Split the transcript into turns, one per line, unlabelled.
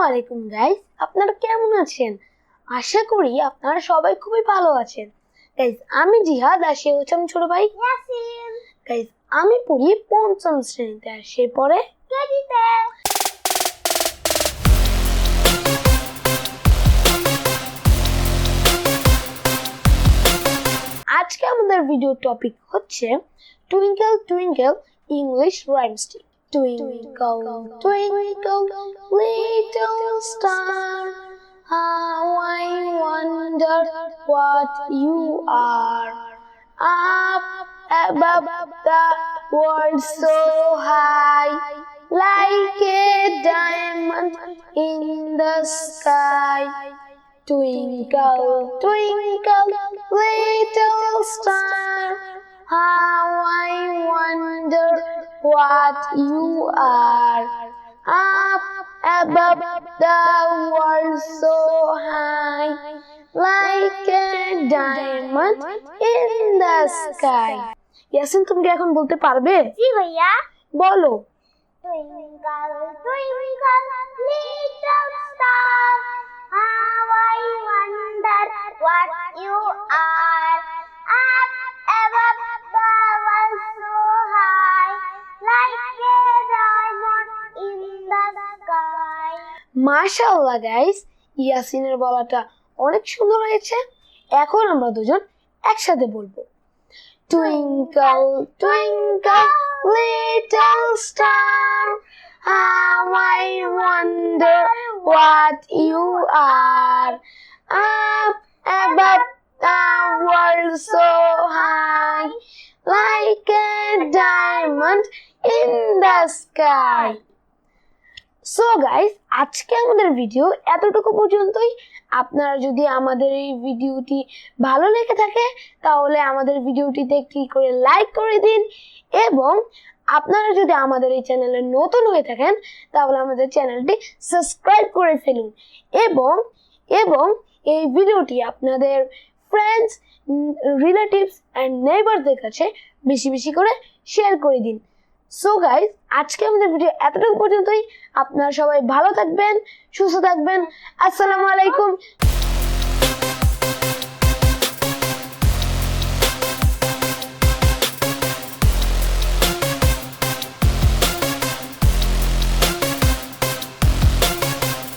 আলাইকুম গাইস, আপনারা কেমন আছেন? আশা করি আপনারা সবাই খুবই ভালো আছেন। গাইস, আমি জিহাদ আর সে হচ্ছে আমার ছোট ভাই
ইয়াসিন।
গাইস, আমি পড়ি পঞ্চম শ্রেণীতে আর সে পড়ে
কেজিতে।
আজকে আমাদের ভিডিও টপিক হচ্ছে টুইঙ্কেল টুইঙ্কেল ইংলিশ রাইমসটি। Twinkle, twinkle, little star, how I wonder what you are. Up above the world so high, like a diamond in the sky. Twinkle, twinkle, little star, how I wonder what you are. Up above the world so high, like a diamond in the sky. Yasin, তুমি কি এখন বলতে পারবে?
জি ভাইয়া।
বলো।
Twinkle, twinkle, little star, how I wonder what you are. Up above the world so high, like a diamond in the sky.
মাশাআল্লাহ guys, ইয়াসিনের বলাটা অনেক সুন্দর হয়েছে। এখন আমরা দুজন একসাথে বলবো। Twinkle, twinkle, little star, how I wonder what you are. Up above the world so high, like a diamond in the sky. So guys, আজকে আমাদের ভিডিও এতটুকু পর্যন্তই। আপনারা যদি আমাদের এই ভিডিওটি ভালো লেগে থাকে তাহলে আমাদের ভিডিওটিতে একটি করে লাইক করে দিন, এবং আপনারা যদি আমাদের এই চ্যানেলে নতুন হয়ে থাকেন তাহলে আমাদের চ্যানেলটি সাবস্ক্রাইব করে ফেলুন, এবং এবং এই ভিডিওটি আপনাদের ফ্রেন্ডস, রিলেটিভস অ্যান্ড নেইবারদের কাছে বেশি বেশি করে শেয়ার করে দিন। সো গাইস, আজকে আমাদের ভিডিও এতটুকু পর্যন্তই। আপনারা সবাই ভালো থাকবেন, সুস্থ থাকবেন। আসসালামু আলাইকুম।